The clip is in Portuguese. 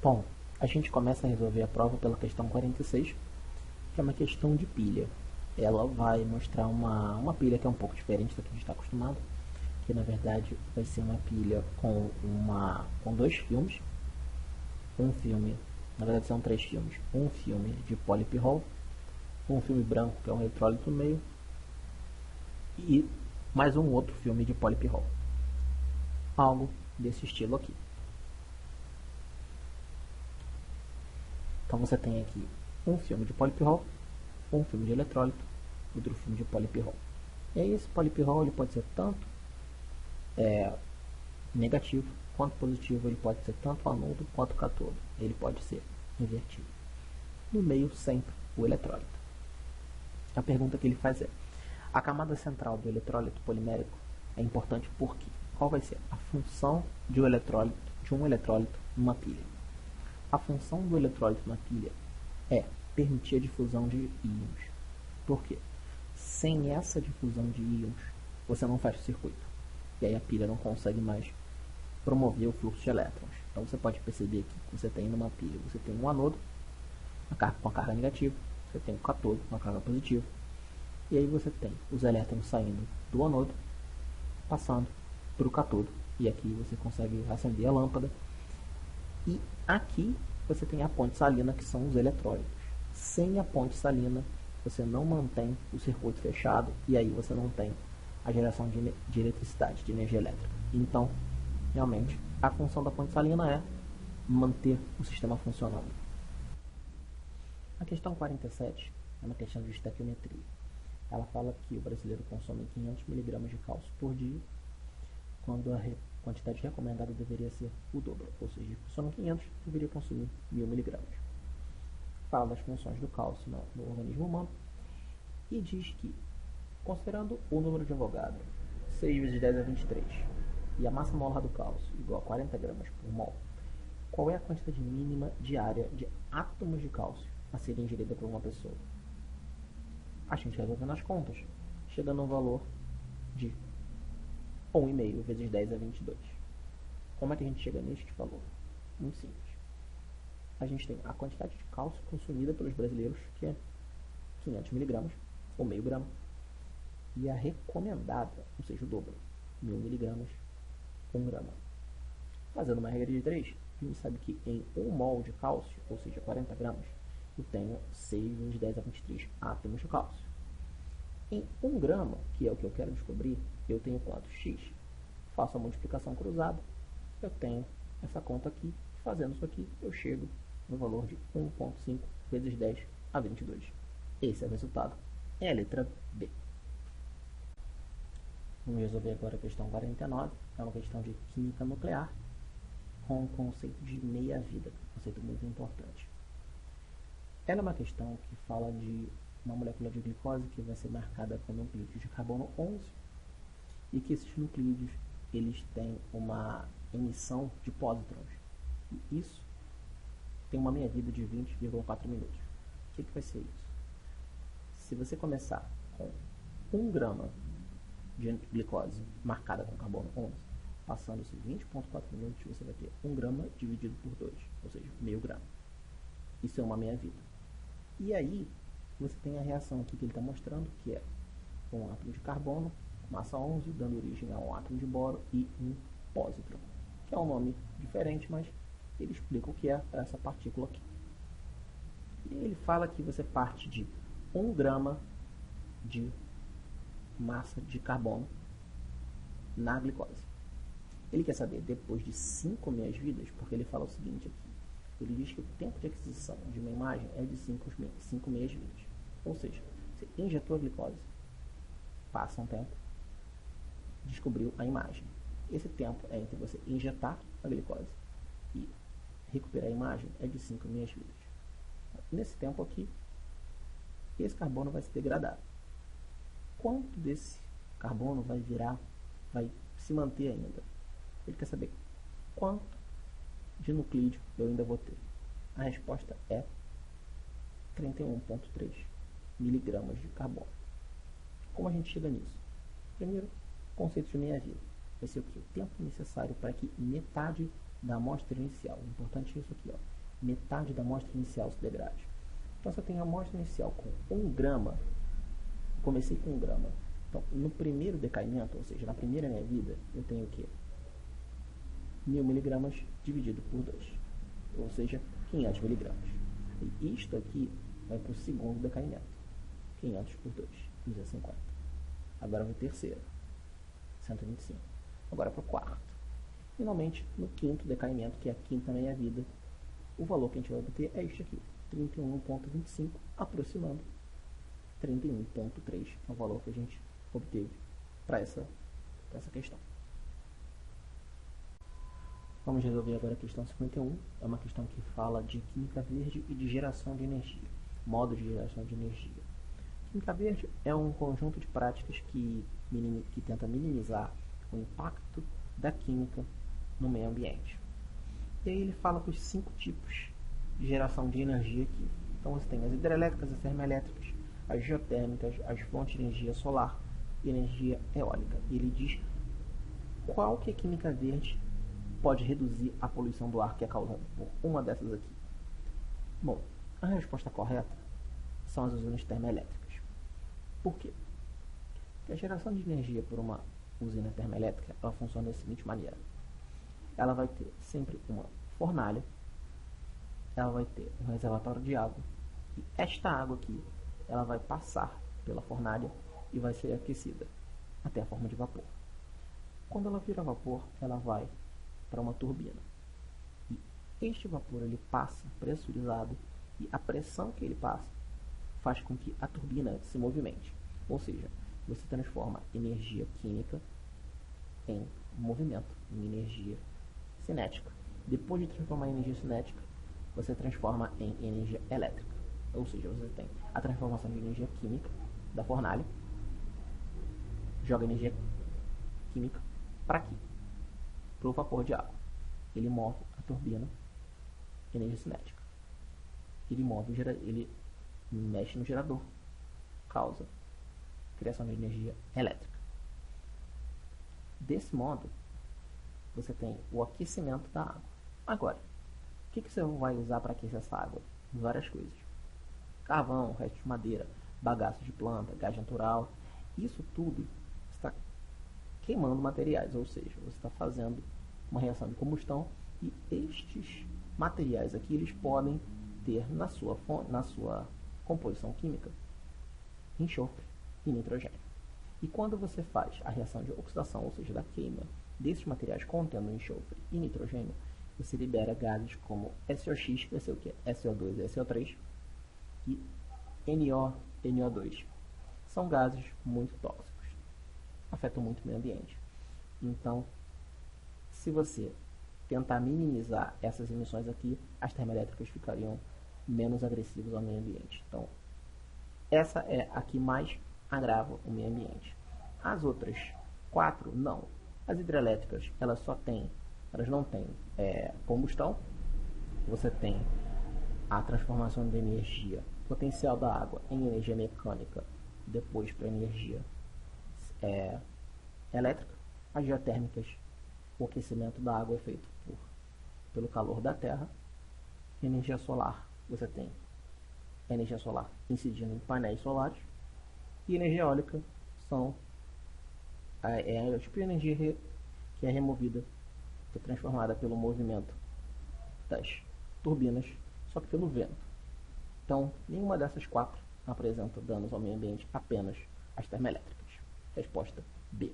Bom, a gente começa a resolver a prova pela questão 46, que é uma questão de pilha. Ela vai mostrar uma pilha que é um pouco diferente do que a gente está acostumado, que na verdade vai ser uma pilha com dois filmes. Um filme, na verdade são três filmes. Um filme de polipirrol, um filme branco, que é um eletrólito no meio, e mais um outro filme de polipirrol. Algo desse estilo aqui. Então você tem aqui um filme de polipirrol, um filme de eletrólito, outro filme de polipirrol. E aí esse polipirrol ele pode ser tanto negativo quanto positivo, ele pode ser tanto anodo quanto cátodo, ele pode ser invertido. No meio sempre o eletrólito. A pergunta que ele faz é: a camada central do eletrólito polimérico é importante porque qual vai ser a função de um eletrólito numa pilha? A função do eletrólito na pilha é permitir a difusão de íons. Por quê? Sem essa difusão de íons, você não faz o circuito. E aí a pilha não consegue mais promover o fluxo de elétrons. Então você pode perceber que você tem numa pilha, você tem um anodo com a carga negativa, você tem um cátodo com a carga positiva, e aí você tem os elétrons saindo do anodo, passando para o cátodo, e aqui você consegue acender a lâmpada. E aqui você tem a ponte salina, que são os eletrólitos. Sem a ponte salina, você não mantém o circuito fechado, e aí você não tem a geração de eletricidade, de energia elétrica. Então, realmente, a função da ponte salina é manter o sistema funcionando. A questão 47 é uma questão de estequiometria. Ela fala que o brasileiro consome 500 mg de cálcio por dia, quando a quantidade recomendada deveria ser o dobro, ou seja, consome 500, deveria consumir 1000 mg. Fala das funções do cálcio no organismo humano e diz que, considerando o número de Avogadro, 6 vezes 10 a 23, e a massa molar do cálcio igual a 40 gramas por mol, qual é a quantidade mínima diária de átomos de cálcio a ser ingerida por uma pessoa? A gente resolvendo as contas, chega no valor de 1,5 vezes 10 a 22. Como é que a gente chega neste valor? Muito simples. A gente tem a quantidade de cálcio consumida pelos brasileiros, que é 500 mg, ou meio grama, e a recomendada, ou seja, o dobro, 1000 mg, 1 grama. Fazendo uma regra de 3, a gente sabe que em 1 mol de cálcio, ou seja, 40 gramas, eu tenho 6 vezes 10 a 23 átomos de cálcio. Em 1 grama, que é o que eu quero descobrir, eu tenho quanto? X. Faço a multiplicação cruzada, eu tenho essa conta aqui. Fazendo isso aqui, eu chego no valor de 1,5 vezes 10 a 22. Esse é o resultado. É a letra B. Vamos resolver agora a questão 49. É uma questão de química nuclear com o conceito de meia-vida, um conceito muito importante. Ela é uma questão que fala de uma molécula de glicose que vai ser marcada com nucleídeos de carbono 11 e que esses nucleídeos eles têm uma emissão de pósitrons. E isso tem uma meia-vida de 20,4 minutos. O que vai ser isso? Se você começar com 1 grama de glicose marcada com carbono 11, passando-se 20,4 minutos, você vai ter 1 grama dividido por 2, ou seja, meio grama. Isso é uma meia-vida. E aí, você tem a reação aqui que ele está mostrando, que é um átomo de carbono, massa 11, dando origem a um átomo de boro e um pósitron, que é um nome diferente, mas ele explica o que é essa partícula aqui. E ele fala que você parte de 1 grama de massa de carbono na glicose. Ele quer saber depois de 5 meias-vidas, porque ele fala o seguinte aqui. Ele diz que o tempo de aquisição de uma imagem é de 5 meias-vidas. Ou seja, você injetou a glicose, passa um tempo, descobriu a imagem. Esse tempo é entre você injetar a glicose e recuperar a imagem é de 5 meias-vidas. Nesse tempo aqui, esse carbono vai se degradar. Quanto desse carbono vai se manter ainda? Ele quer saber quanto de nucleídeo eu ainda vou ter. A resposta é 31,3 miligramas de carbono. Como a gente chega nisso? Primeiro, conceito de meia-vida. Vai ser o que? O tempo necessário para que metade da amostra inicial, importante isso aqui, metade da amostra inicial se degrade. Então, se eu tenho a amostra inicial com 1 grama, comecei com 1 grama. Então, no primeiro decaimento, ou seja, na primeira minha vida, eu tenho o quê? 1000 miligramas dividido por 2, ou seja, 500 miligramas. E isto aqui vai para o segundo decaimento, 500 por 2, 250. Agora vai o terceiro, 125. Agora para o quarto. Finalmente, no quinto decaimento, que é a quinta meia vida, o valor que a gente vai obter é este aqui, 31,25, aproximando 31,3 é o valor que a gente obteve para essa questão. Vamos resolver agora a questão 51. É uma questão que fala de química verde e de geração de energia, modo de geração de energia. Química verde é um conjunto de práticas que tenta minimizar o impacto da química no meio ambiente. E aí ele fala com os 5 tipos de geração de energia aqui. Então você tem as hidrelétricas, as termoelétricas, as geotérmicas, as fontes de energia solar e energia eólica. E ele diz qual que é a química verde pode reduzir a poluição do ar que é causada por uma dessas aqui. Bom, a resposta correta são as usinas termoelétricas. Por quê? Porque a geração de energia por uma usina termoelétrica ela funciona da seguinte maneira. Ela vai ter sempre uma fornalha, ela vai ter um reservatório de água, e esta água aqui ela vai passar pela fornalha e vai ser aquecida até a forma de vapor. Quando ela vira vapor, ela vai para uma turbina. E este vapor ele passa pressurizado e a pressão que ele passa faz com que a turbina se movimente. Ou seja, você transforma energia química em movimento, em energia cinética. Depois de transformar em energia cinética, você transforma em energia elétrica. Ou seja, você tem a transformação de energia química da fornalha, joga energia química para aqui, para o vapor de água. Ele move a turbina, energia cinética. Ele mexe no gerador, causa criação de energia elétrica. Desse modo, você tem o aquecimento da água. Agora, o que você vai usar para aquecer essa água? Várias coisas. Carvão, resto de madeira, bagaço de planta, gás natural. Isso tudo está queimando materiais, ou seja, você está fazendo uma reação de combustão e estes materiais aqui eles podem ter na sua composição química enxofre e nitrogênio. E quando você faz a reação de oxidação, ou seja, da queima desses materiais contendo enxofre e nitrogênio, você libera gases como SOx, que vai ser o quê? SO2 e SO3, e NO2. São gases muito tóxicos, afetam muito o meio ambiente. Então, se você tentar minimizar essas emissões aqui, as termoelétricas ficariam menos agressivas ao meio ambiente. Então, essa é a que mais agrava o meio ambiente. As outras 4, não. As hidrelétricas, elas não têm combustão. Você tem a transformação de energia potencial da água em energia mecânica, depois para energia elétrica. As geotérmicas, o aquecimento da água é feito pelo calor da terra. Energia solar, você tem energia solar incidindo em painéis solares. E energia eólica são o tipo de energia que é removida, que é transformada pelo movimento das turbinas, só que pelo vento. Então, nenhuma dessas 4 apresenta danos ao meio ambiente, apenas as termoelétricas. Resposta B.